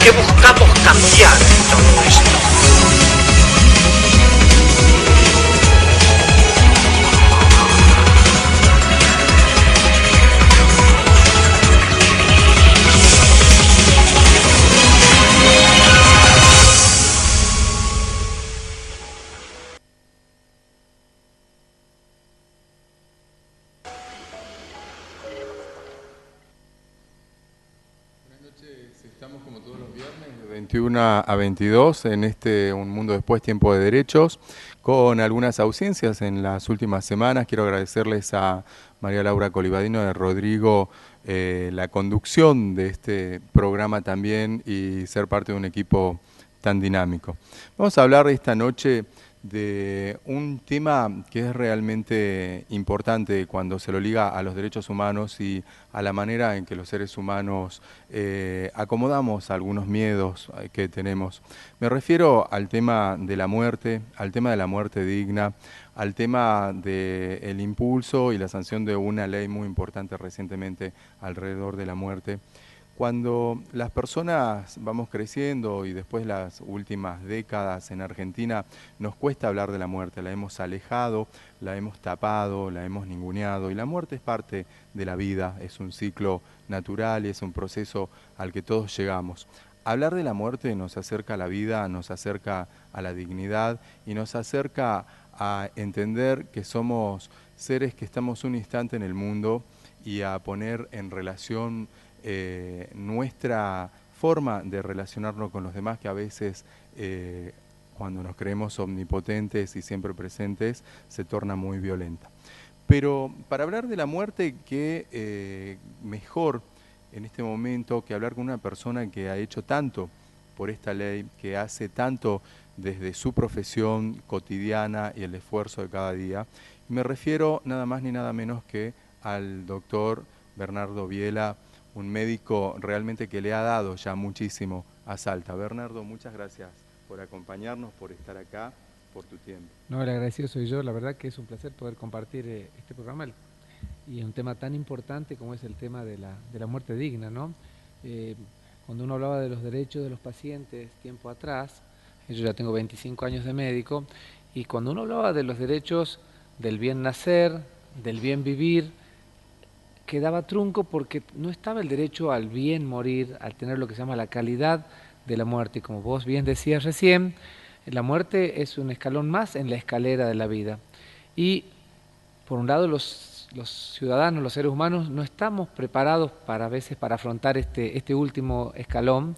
que buscamos cambiar todo esto. Estamos como todos los viernes de 21 a 22 en Un Mundo Después, Tiempo de Derechos, con algunas ausencias en las últimas semanas. Quiero agradecerles a María Laura Colibadino de Rodrigo la conducción de este programa también y ser parte de un equipo tan dinámico. Vamos a hablar esta noche de un tema que es realmente importante cuando se lo liga a los derechos humanos y a la manera en que los seres humanos acomodamos algunos miedos que tenemos. Me refiero al tema de la muerte, al tema de la muerte digna, al tema del impulso y la sanción de una ley muy importante recientemente alrededor de la muerte. Cuando las personas vamos creciendo y después las últimas décadas en Argentina nos cuesta hablar de la muerte, la hemos alejado, la hemos tapado, la hemos ninguneado y la muerte es parte de la vida, es un ciclo natural y es un proceso al que todos llegamos. Hablar de la muerte nos acerca a la vida, nos acerca a la dignidad y nos acerca a entender que somos seres que estamos un instante en el mundo y a poner en relación nuestra forma de relacionarnos con los demás, que a veces cuando nos creemos omnipotentes y siempre presentes se torna muy violenta. Pero para hablar de la muerte, qué mejor en este momento que hablar con una persona que ha hecho tanto por esta ley, que hace tanto desde su profesión cotidiana y el esfuerzo de cada día. Y me refiero nada más ni nada menos que al doctor Bernardo Biela, un médico realmente que le ha dado ya muchísimo a Salta. Bernardo, muchas gracias por acompañarnos, por estar acá, por tu tiempo. No, el agradecido soy yo, la verdad que es un placer poder compartir este programa y un tema tan importante como es el tema de la muerte digna, ¿no? Cuando uno hablaba de los derechos de los pacientes tiempo atrás, yo ya tengo 25 años de médico, y cuando uno hablaba de los derechos del bien nacer, del bien vivir, quedaba trunco porque no estaba el derecho al bien morir, al tener lo que se llama la calidad de la muerte. Y como vos bien decías recién, la muerte es un escalón más en la escalera de la vida. Y por un lado los ciudadanos, los seres humanos, no estamos preparados a veces para afrontar este último escalón,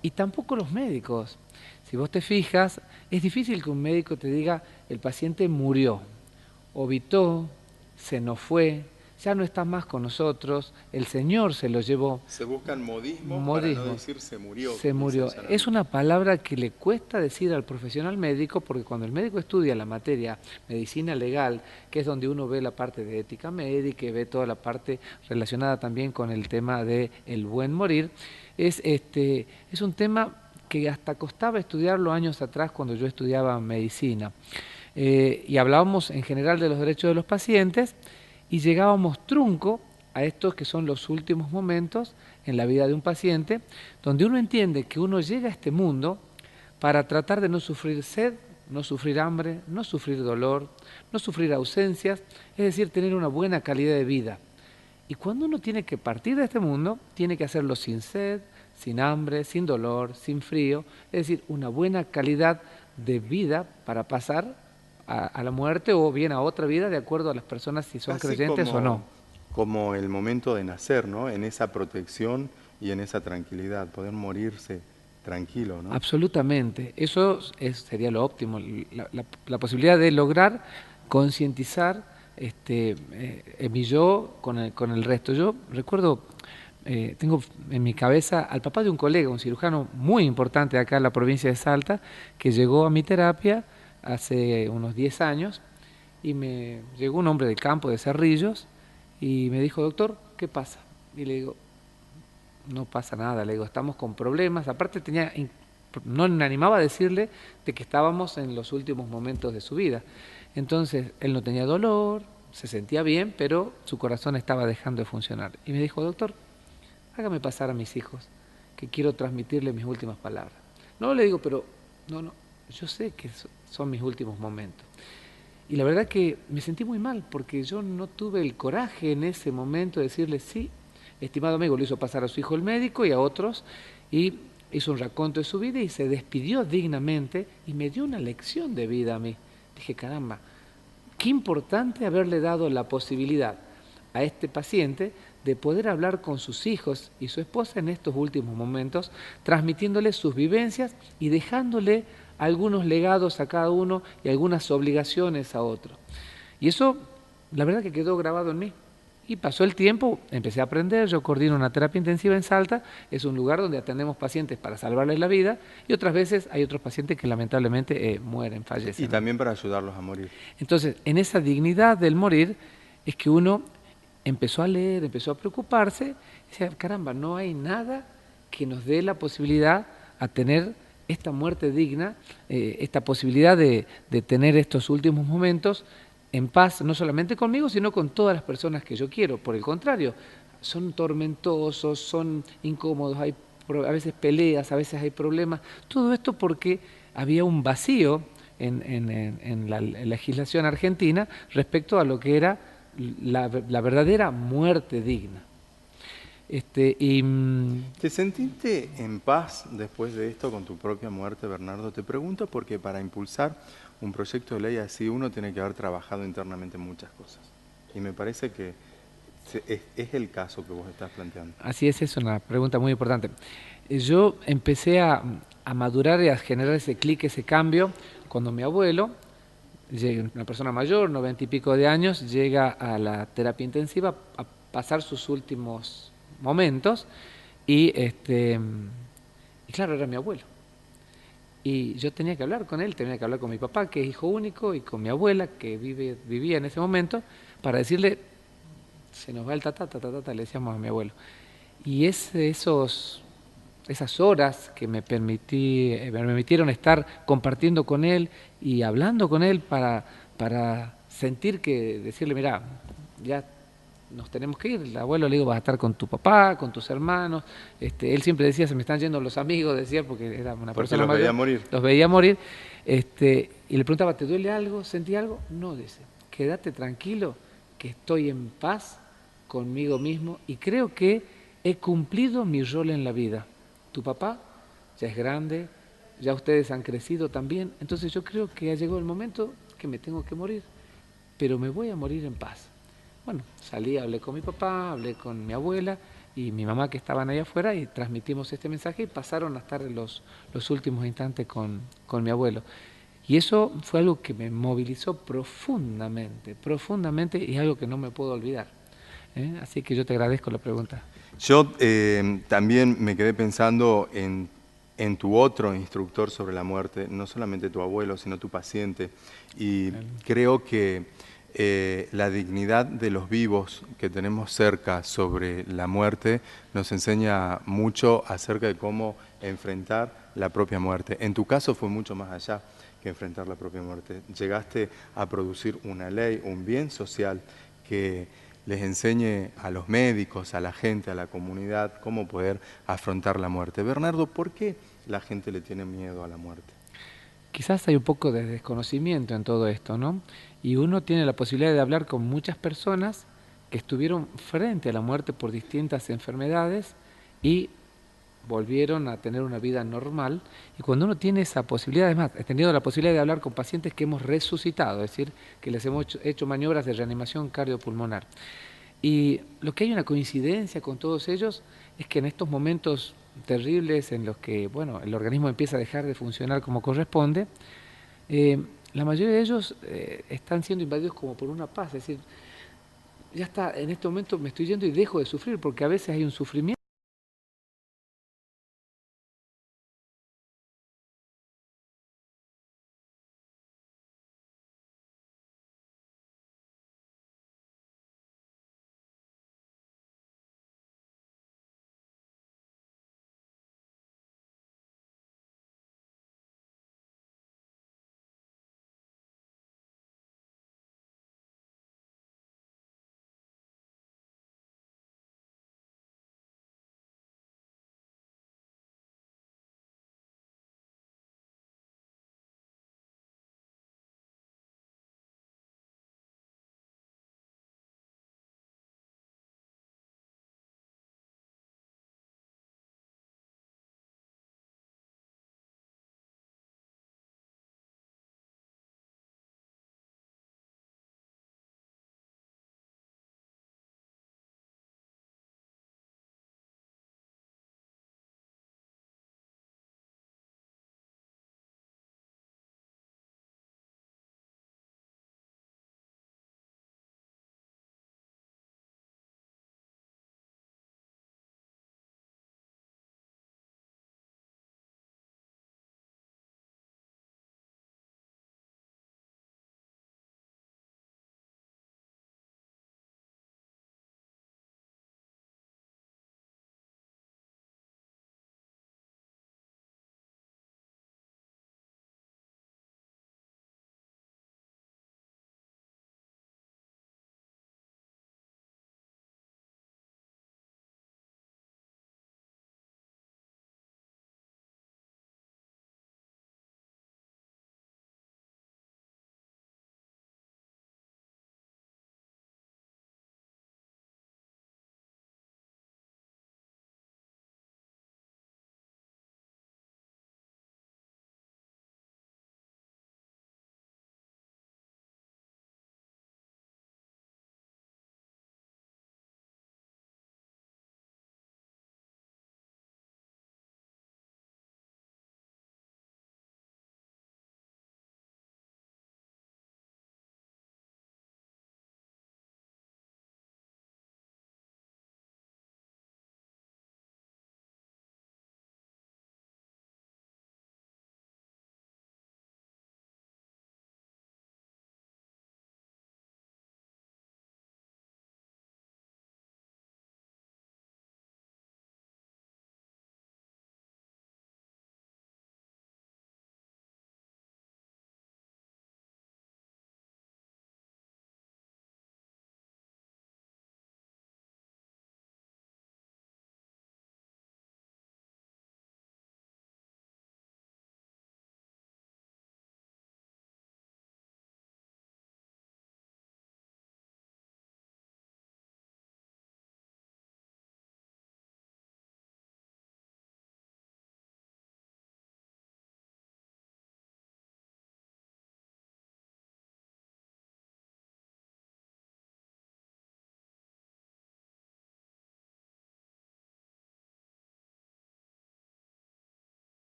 y tampoco los médicos. Si vos te fijas, es difícil que un médico te diga el paciente murió, obitó, se nos fue, ya no está más con nosotros, el Señor se lo llevó. Se buscan modismos para no decir se murió. Se murió. Es una palabra que le cuesta decir al profesional médico, porque cuando el médico estudia la materia medicina legal, que es donde uno ve la parte de ética médica y ve toda la parte relacionada también con el tema de el buen morir, es un tema que hasta costaba estudiarlo años atrás cuando yo estudiaba medicina. Y hablábamos en general de los derechos de los pacientes, y llegábamos trunco a estos que son los últimos momentos en la vida de un paciente, donde uno entiende que uno llega a este mundo para tratar de no sufrir sed, no sufrir hambre, no sufrir dolor, no sufrir ausencias, es decir, tener una buena calidad de vida. Y cuando uno tiene que partir de este mundo, tiene que hacerlo sin sed, sin hambre, sin dolor, sin frío, es decir, una buena calidad de vida para pasar a la muerte o bien a otra vida, de acuerdo a las personas si son creyentes o no. Como el momento de nacer, ¿no? En esa protección y en esa tranquilidad, poder morirse tranquilo, ¿no? Absolutamente, eso sería lo óptimo, la posibilidad de lograr concientizar mi yo con el resto. Yo recuerdo, tengo en mi cabeza al papá de un colega, un cirujano muy importante acá en la provincia de Salta, que llegó a mi terapia hace unos 10 años, y me llegó un hombre del campo de Cerrillos y me dijo: doctor, ¿qué pasa? Y le digo: no pasa nada, le digo, estamos con problemas. Aparte no me animaba a decirle de que estábamos en los últimos momentos de su vida. Entonces, él no tenía dolor, se sentía bien, pero su corazón estaba dejando de funcionar. Y me dijo: doctor, hágame pasar a mis hijos, que quiero transmitirle mis últimas palabras. No le digo, pero no, yo sé que son mis últimos momentos. Y la verdad que me sentí muy mal porque yo no tuve el coraje en ese momento de decirle sí, estimado amigo, lo hizo pasar a su hijo el médico y a otros, y hizo un raconto de su vida y se despidió dignamente y me dio una lección de vida a mí. Dije, caramba, qué importante haberle dado la posibilidad a este paciente de poder hablar con sus hijos y su esposa en estos últimos momentos, transmitiéndole sus vivencias y dejándole algunos legados a cada uno y algunas obligaciones a otro. Y eso, la verdad que quedó grabado en mí. Y pasó el tiempo, empecé a aprender, yo coordino una terapia intensiva en Salta, es un lugar donde atendemos pacientes para salvarles la vida y otras veces hay otros pacientes que lamentablemente mueren, fallecen. Y también para ayudarlos a morir. Entonces, en esa dignidad del morir es que uno empezó a leer, empezó a preocuparse, y decía, caramba, no hay nada que nos dé la posibilidad a tener esta muerte digna, esta posibilidad de tener estos últimos momentos en paz, no solamente conmigo, sino con todas las personas que yo quiero. Por el contrario, son tormentosos, son incómodos, hay a veces peleas, a veces hay problemas. Todo esto porque había un vacío en la legislación argentina respecto a lo que era la verdadera muerte digna. ¿Te sentiste en paz después de esto con tu propia muerte, Bernardo? Te pregunto porque para impulsar un proyecto de ley así uno tiene que haber trabajado internamente muchas cosas. Y me parece que es el caso que vos estás planteando. Así es una pregunta muy importante. Yo empecé a madurar y a generar ese clic, ese cambio, cuando mi abuelo, una persona mayor, 90 y pico de años, llega a la terapia intensiva a pasar sus últimos momentos y claro, era mi abuelo. Y yo tenía que hablar con él, tenía que hablar con mi papá, que es hijo único, y con mi abuela, que vivía en ese momento, para decirle, se nos va el tatá, le decíamos a mi abuelo. Y esas horas que me permitieron estar compartiendo con él y hablando con él para sentir que, decirle, mira, ya nos tenemos que ir. El abuelo le digo, vas a estar con tu papá, con tus hermanos. Él siempre decía, se me están yendo los amigos, decía, porque era una persona mayor. Veía morir. Los veía morir. Y le preguntaba, ¿te duele algo? ¿Sentí algo? No, dice, quédate tranquilo, que estoy en paz conmigo mismo y creo que he cumplido mi rol en la vida. Tu papá ya es grande, ya ustedes han crecido también, entonces yo creo que ha llegado el momento que me tengo que morir, pero me voy a morir en paz. Bueno, salí, hablé con mi papá, hablé con mi abuela y mi mamá que estaban ahí afuera y transmitimos este mensaje y pasaron a estar en los últimos instantes con mi abuelo. Y eso fue algo que me movilizó profundamente y es algo que no me puedo olvidar. Así que yo te agradezco la pregunta. Yo también me quedé pensando en tu otro instructor sobre la muerte, no solamente tu abuelo, sino tu paciente. Y creo que la dignidad de los vivos que tenemos cerca sobre la muerte nos enseña mucho acerca de cómo enfrentar la propia muerte. En tu caso fue mucho más allá que enfrentar la propia muerte. Llegaste a producir una ley, un bien social que les enseñe a los médicos, a la gente, a la comunidad, cómo poder afrontar la muerte. Bernardo, ¿por qué la gente le tiene miedo a la muerte? Quizás hay un poco de desconocimiento en todo esto, ¿no? Y uno tiene la posibilidad de hablar con muchas personas que estuvieron frente a la muerte por distintas enfermedades y volvieron a tener una vida normal. Y cuando uno tiene esa posibilidad, además, he tenido la posibilidad de hablar con pacientes que hemos resucitado, es decir, que les hemos hecho maniobras de reanimación cardiopulmonar. Y lo que hay una coincidencia con todos ellos es que en estos momentos terribles en los que, bueno, el organismo empieza a dejar de funcionar como corresponde, la mayoría de ellos están siendo invadidos como por una paz, es decir, ya está, en este momento me estoy yendo y dejo de sufrir, porque a veces hay un sufrimiento